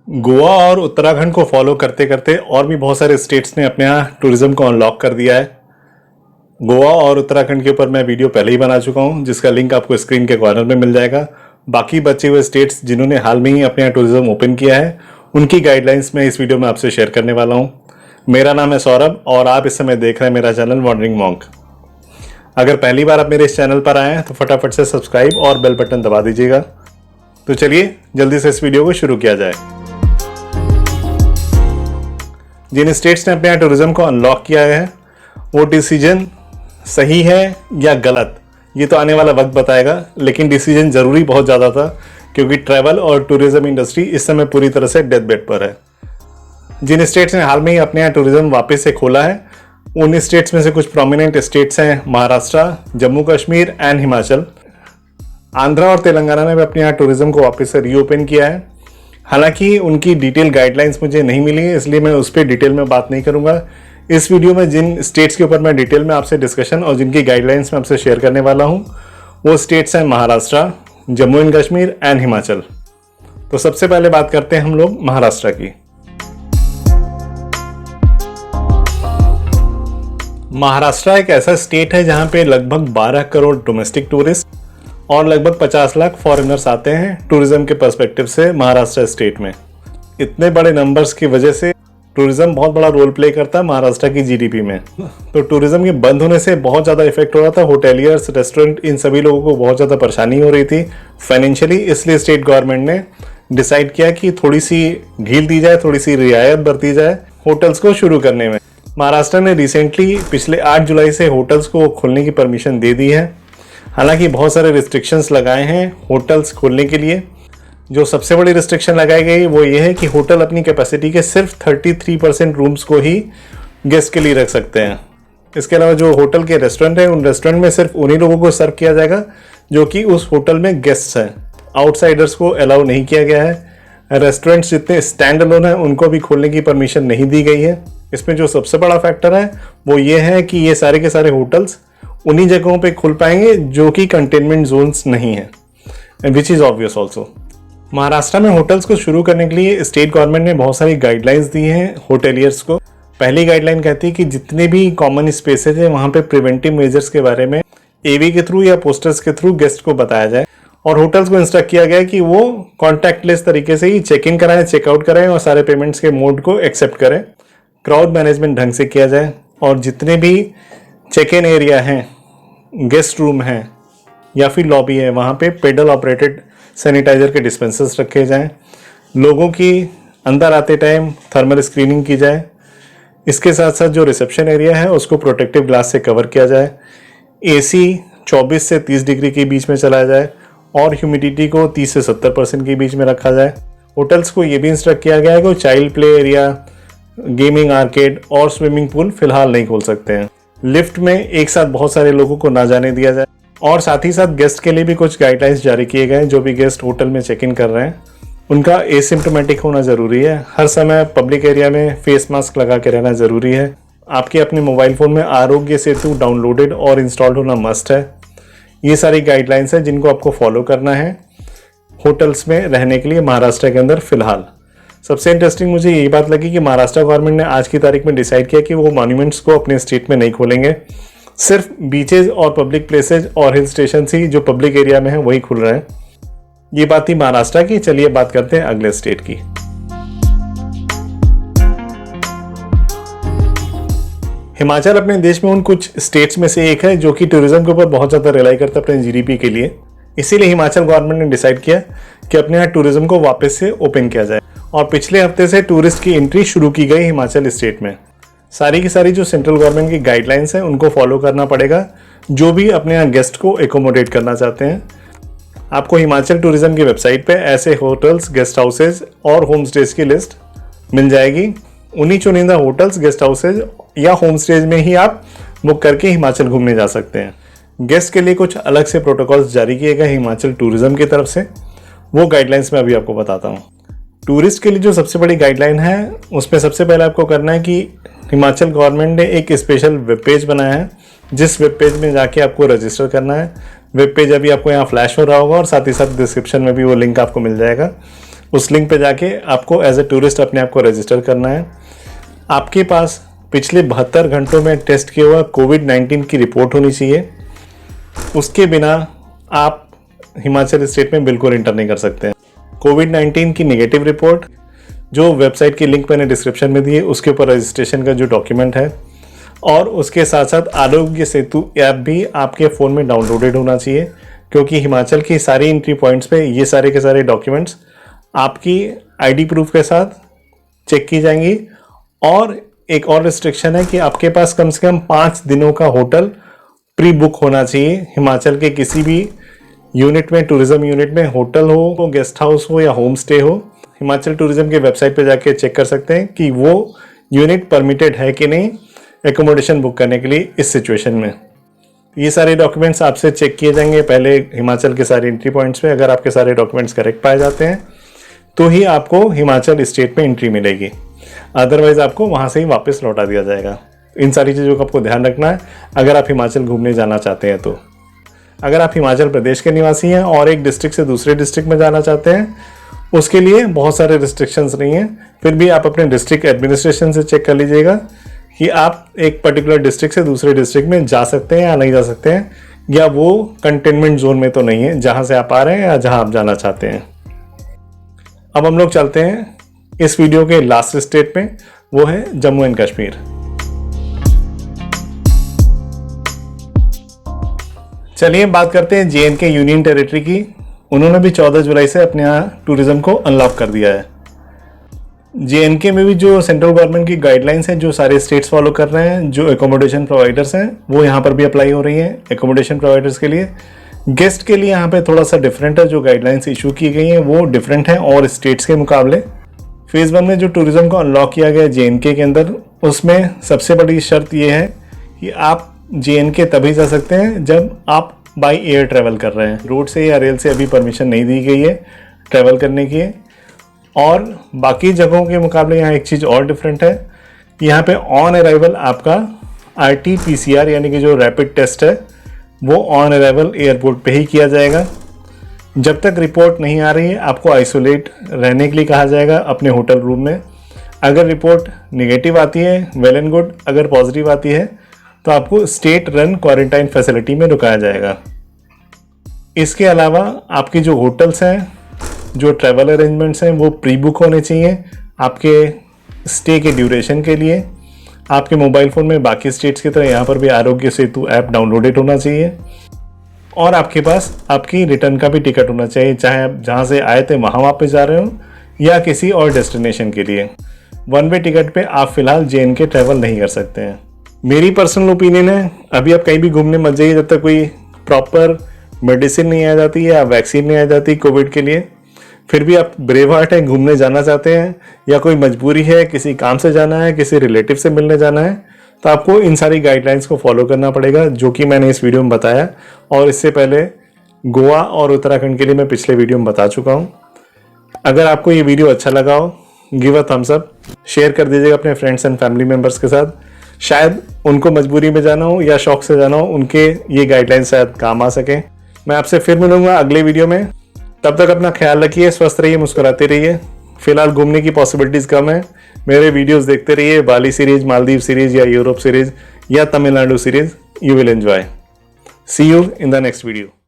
गोवा और उत्तराखंड को फॉलो करते करते और भी बहुत सारे स्टेट्स ने अपने यहाँ टूरिज्म को अनलॉक कर दिया है। गोवा और उत्तराखंड के ऊपर मैं वीडियो पहले ही बना चुका हूँ, जिसका लिंक आपको स्क्रीन के कॉर्नर में मिल जाएगा। बाकी बचे हुए स्टेट्स जिन्होंने हाल में ही अपने यहाँ टूरिज्म ओपन किया है, उनकी गाइडलाइंस मैं इस वीडियो में आपसे शेयर करने वाला हूँ। मेरा नाम है सौरभ और आप इस समय देख रहे हैं मेरा चैनल वॉन्डरिंग मॉन्क। अगर पहली बार आप मेरे इस चैनल पर आए हैं तो फटाफट से सब्सक्राइब और बेल बटन दबा दीजिएगा। तो चलिए जल्दी से इस वीडियो को शुरू किया जाए। जिन स्टेट्स ने अपने यहाँ टूरिज्म को अनलॉक किया है, वो डिसीजन सही है या गलत, ये तो आने वाला वक्त बताएगा, लेकिन डिसीजन ज़रूरी बहुत ज़्यादा था क्योंकि ट्रैवल और टूरिज्म इंडस्ट्री इस समय पूरी तरह से डेथ बेड पर है। जिन स्टेट्स ने हाल में ही अपने यहाँ टूरिज्म वापस से खोला है, उन स्टेट्स में से कुछ प्रोमिनेंट स्टेट्स हैं महाराष्ट्र, जम्मू कश्मीर एंड हिमाचल। आंध्रा और तेलंगाना ने भी अपने यहाँ टूरिज्म को वापस से रीओपन किया है। हालांकि उनकी डिटेल गाइडलाइंस मुझे नहीं मिली है, इसलिए मैं उस पर डिटेल में बात नहीं करूंगा। इस वीडियो में जिन स्टेट्स के ऊपर मैं डिटेल में आपसे डिस्कशन और जिनकी गाइडलाइंस मैं आपसे शेयर करने वाला हूं, वो स्टेट्स हैं महाराष्ट्र, जम्मू एंड कश्मीर एंड हिमाचल। तो सबसे पहले बात करते हैं हम लोग महाराष्ट्र की। महाराष्ट्र एक ऐसा स्टेट है जहां पे लगभग 12 करोड़ डोमेस्टिक टूरिस्ट और लगभग 50 लाख फॉरेनर्स आते हैं टूरिज्म के पर्सपेक्टिव से महाराष्ट्र स्टेट में। इतने बड़े नंबर्स की वजह से टूरिज्म बहुत बड़ा रोल प्ले करता है महाराष्ट्र की जीडीपी में। तो टूरिज्म के बंद होने से बहुत ज़्यादा इफेक्ट हो रहा था। होटेलियर्स, रेस्टोरेंट, इन सभी लोगों को बहुत ज़्यादा परेशानी हो रही थी फाइनेंशियली। इसलिए स्टेट गवर्नमेंट ने डिसाइड किया कि थोड़ी सी ढील दी जाए, थोड़ी सी रियायत बरती जाए होटल्स को शुरू करने में। महाराष्ट्र ने रिसेंटली पिछले 8 जुलाई से होटल्स को खोलने की परमिशन दे दी है। हालांकि बहुत सारे रिस्ट्रिक्शंस लगाए हैं होटल्स खोलने के लिए। जो सबसे बड़ी रिस्ट्रिक्शन लगाई गई वो ये है कि होटल अपनी कैपेसिटी के सिर्फ 33% रूम्स को ही गेस्ट के लिए रख सकते हैं। इसके अलावा जो होटल के रेस्टोरेंट हैं, उन रेस्टोरेंट में सिर्फ उन्हीं लोगों को सर्व किया जाएगा जो कि उस होटल में गेस्ट्स हैं। आउटसाइडर्स को अलाउ नहीं किया गया है। रेस्टोरेंट्स जितने स्टैंड अलोन हैं उनको भी खोलने की परमिशन नहीं दी गई है। इसमें जो सबसे बड़ा फैक्टर है वो ये है कि ये सारे के सारे होटल्स उन्हीं जगहों पे खुल पाएंगे जो कि कंटेनमेंट जोन्स नहीं है, which is obvious also. Maharashtra में होटल्स को शुरू करने के लिए स्टेट गवर्नमेंट ने बहुत सारी गाइडलाइंस दी हैं होटेलियर्स को। पहली गाइडलाइन कहती है कि जितने भी कॉमन स्पेसेज है वहाँ पे प्रिवेंटिव मेजर्स के बारे में एवी के थ्रू या पोस्टर्स के थ्रू गेस्ट को बताया जाए। और होटल्स को इंस्ट्रक्ट किया गया कि वो कॉन्टैक्टलेस तरीके से ही चेक इन कराएं, चेकआउट करें और सारे पेमेंट्स के मोड को एक्सेप्ट करें। क्राउड मैनेजमेंट ढंग से किया जाए और जितने भी चेक इन एरिया हैं, गेस्ट रूम हैं या फिर लॉबी है, वहाँ पे पेडल ऑपरेटेड सैनिटाइजर के डिस्पेंसर्स रखे जाएं। लोगों की अंदर आते टाइम थर्मल स्क्रीनिंग की जाए। इसके साथ साथ जो रिसेप्शन एरिया है उसको प्रोटेक्टिव ग्लास से कवर किया जाए। एसी 24 से 30 डिग्री के बीच में चलाया जाए और ह्यूमिडिटी को 30 से 70% के बीच में रखा जाए। होटल्स को ये भी इंस्ट्रक्ट किया गया है कि child play area, gaming arcade और स्विमिंग पूल फिलहाल नहीं खोल सकते हैं। लिफ्ट में एक साथ बहुत सारे लोगों को ना जाने दिया जाए। और साथ ही साथ गेस्ट के लिए भी कुछ गाइडलाइंस जारी किए गए हैं। जो भी गेस्ट होटल में चेक इन कर रहे हैं उनका एसिम्प्टोमेटिक होना ज़रूरी है। हर समय पब्लिक एरिया में फेस मास्क लगा के रहना ज़रूरी है। आपके अपने मोबाइल फ़ोन में आरोग्य सेतु डाउनलोडेड और इंस्टॉल्ड होना मस्ट है। ये सारी गाइडलाइंस हैं जिनको आपको फॉलो करना है होटल्स में रहने के लिए महाराष्ट्र के अंदर फिलहाल। सबसे इंटरेस्टिंग मुझे यही बात लगी कि महाराष्ट्र गवर्नमेंट ने आज की तारीख में डिसाइड किया कि वो मॉन्यूमेंट्स को अपने स्टेट में नहीं खोलेंगे। सिर्फ बीचेज और पब्लिक प्लेसेज और हिल स्टेशन ही जो पब्लिक एरिया में है वही खुल रहे हैं। ये बात थी महाराष्ट्र की। चलिए बात करते हैं अगले स्टेट की। हिमाचल अपने देश में उन कुछ स्टेट्स में से एक है जो कि टूरिज्म के ऊपर बहुत ज़्यादा रिलाई करता है अपने जीडीपी के लिए। इसीलिए हिमाचल गवर्नमेंट ने डिसाइड किया कि अपने यहाँ टूरिज्म को वापस से ओपन किया जाए और पिछले हफ्ते से टूरिस्ट की एंट्री शुरू की गई हिमाचल स्टेट में। सारी की सारी जो सेंट्रल गवर्नमेंट की गाइडलाइंस हैं उनको फॉलो करना पड़ेगा जो भी अपने यहाँ गेस्ट को एकोमोडेट करना चाहते हैं। आपको हिमाचल टूरिज्म की वेबसाइट पे ऐसे होटल्स, गेस्ट हाउसेज और होम स्टेज की लिस्ट मिल जाएगी। उन्हीं चुनिंदा होटल्स, गेस्ट हाउसेज या होम स्टेज में ही आप बुक करके हिमाचल घूमने जा सकते हैं। गेस्ट के लिए कुछ अलग से प्रोटोकॉल्स जारी किए गए हिमाचल टूरिज्म की तरफ से, वो गाइडलाइंस मैं अभी आपको बताता हूँ। टूरिस्ट के लिए जो सबसे बड़ी गाइडलाइन है उसमें सबसे पहले आपको करना है कि हिमाचल गवर्नमेंट ने एक स्पेशल वेब पेज बनाया है, जिस वेब पेज में जाके आपको रजिस्टर करना है। वेब पेज अभी आपको यहाँ फ्लैश हो रहा होगा और साथ ही साथ डिस्क्रिप्शन में भी वो लिंक आपको मिल जाएगा। उस लिंक पे जाके आपको एज ए टूरिस्ट अपने आप को रजिस्टर करना है। आपके पास पिछले 72 घंटों में टेस्ट किया हुआ कोविड-19 की रिपोर्ट होनी चाहिए। उसके बिना आप हिमाचल स्टेट में बिल्कुल इंटर नहीं कर सकते हैं। कोविड-19 की नेगेटिव रिपोर्ट जो वेबसाइट की लिंक मैंने डिस्क्रिप्शन में दी है, उसके ऊपर रजिस्ट्रेशन का जो डॉक्यूमेंट है, और उसके साथ साथ आरोग्य सेतु ऐप भी आपके फ़ोन में डाउनलोडेड होना चाहिए, क्योंकि हिमाचल की सारी एंट्री पॉइंट्स पे ये सारे के सारे डॉक्यूमेंट्स आपकी आईडी प्रूफ के साथ चेक की जाएंगी। और एक और रिस्ट्रिक्शन है कि आपके पास कम से कम 5 दिनों का होटल प्री बुक होना चाहिए। हिमाचल के किसी भी यूनिट में, टूरिज्म यूनिट में, होटल हो, गेस्ट हाउस हो या होम स्टे हो, हिमाचल टूरिज्म के वेबसाइट पे जाके चेक कर सकते हैं कि वो यूनिट परमिटेड है कि नहीं एकोमोडेशन बुक करने के लिए इस सिचुएशन में। ये सारे डॉक्यूमेंट्स आपसे चेक किए जाएंगे पहले हिमाचल के सारे एंट्री पॉइंट्स पे। अगर आपके सारे डॉक्यूमेंट्स करेक्ट पाए जाते हैं तो ही आपको हिमाचल स्टेट में एंट्री मिलेगी, अदरवाइज आपको वहाँ से ही वापस लौटा दिया जाएगा। इन सारी चीज़ों का आपको ध्यान रखना है अगर आप हिमाचल घूमने जाना चाहते हैं तो। अगर आप हिमाचल प्रदेश के निवासी हैं और एक डिस्ट्रिक्ट से दूसरे डिस्ट्रिक्ट में जाना चाहते हैं, उसके लिए बहुत सारे रिस्ट्रिक्शंस नहीं हैं, फिर भी आप अपने डिस्ट्रिक्ट एडमिनिस्ट्रेशन से चेक कर लीजिएगा कि आप एक पर्टिकुलर डिस्ट्रिक्ट से दूसरे डिस्ट्रिक्ट में जा सकते हैं या नहीं जा सकते हैं, या वो कंटेनमेंट जोन में तो नहीं है जहाँ से आप आ रहे हैं या जहाँ आप जाना चाहते हैं। अब हम लोग चलते हैं इस वीडियो के लास्ट स्टेट में, वो है जम्मू एंड कश्मीर। चलिए बात करते हैं JNK यूनियन टेरिटरी की। उन्होंने भी 14 जुलाई से अपने यहाँ टूरिज्म को अनलॉक कर दिया है। JNK में भी जो सेंट्रल गवर्नमेंट की गाइडलाइंस हैं जो सारे स्टेट्स फॉलो कर रहे हैं, जो एकोमोडेशन प्रोवाइडर्स हैं वो यहाँ पर भी अप्लाई हो रही हैं एकोमोडेशन प्रोवाइडर्स के लिए। गेस्ट के लिए यहाँ पे थोड़ा सा डिफरेंट है, जो गाइडलाइंस इशू की गई हैं वो डिफरेंट है और स्टेट्स के मुकाबले। फेज़ 1 में जो टूरिज्म को अनलॉक किया गया JNK के अंदर, उसमें सबसे बड़ी शर्त ये है कि आप JNK तभी जा सकते हैं जब आप बाई एयर ट्रैवल कर रहे हैं। रोड से या रेल से अभी परमिशन नहीं दी गई है ट्रैवल करने की। और बाकी जगहों के मुकाबले यहाँ एक चीज़ और डिफरेंट है, यहाँ पे ऑन अराइवल आपका RT-PCR यानी कि जो रैपिड टेस्ट है वो ऑन अराइवल एयरपोर्ट पे ही किया जाएगा। जब तक रिपोर्ट नहीं आ रही है आपको आइसोलेट रहने के लिए कहा जाएगा अपने होटल रूम में। अगर रिपोर्ट निगेटिव आती है वेल एंड गुड, अगर पॉजिटिव आती है तो आपको स्टेट रन क्वारंटाइन फैसिलिटी में रुकाया जाएगा। इसके अलावा आपके जो होटल्स हैं, जो ट्रैवल अरेंजमेंट्स हैं वो प्री बुक होने चाहिए आपके स्टे के ड्यूरेशन के लिए। आपके मोबाइल फ़ोन में बाकी स्टेट्स की तरह यहाँ पर भी आरोग्य सेतु ऐप डाउनलोडेड होना चाहिए। और आपके पास आपकी रिटर्न का भी टिकट होना चाहिए, चाहे आप जहाँ से आए थे वहाँ वापस जा रहे हो या किसी और डेस्टिनेशन के लिए। 1 वे टिकट पे आप फिलहाल JNK ट्रैवल नहीं कर सकते हैं। मेरी पर्सनल ओपिनियन है अभी आप कहीं भी घूमने मत जाइए जब तक कोई प्रॉपर मेडिसिन नहीं आ जाती है या वैक्सीन नहीं आ जाती कोविड के लिए। फिर भी आप ब्रेव हार्ट है, घूमने जाना चाहते हैं या कोई मजबूरी है, किसी काम से जाना है, किसी रिलेटिव से मिलने जाना है, तो आपको इन सारी गाइडलाइंस को फॉलो करना पड़ेगा जो कि मैंने इस वीडियो में बताया। और इससे पहले गोवा और उत्तराखंड के लिए मैं पिछले वीडियो में बता चुका हूँ। अगर आपको ये वीडियो अच्छा लगा हो, give a thumbs up, share कर दीजिएगा अपने फ्रेंड्स एंड फैमिली मेम्बर्स के साथ। शायद उनको मजबूरी में जाना हो या शौक से जाना हो, उनके ये गाइडलाइंस शायद काम आ सके। मैं आपसे फिर मिलूंगा अगले वीडियो में। तब तक अपना ख्याल रखिए, स्वस्थ रहिए, मुस्कुराते रहिए। फिलहाल घूमने की पॉसिबिलिटीज़ कम है। मेरे वीडियोस देखते रहिए, बाली सीरीज, मालदीव सीरीज या यूरोप सीरीज या Tamil Nadu series. You will enjoy. See you in the next video.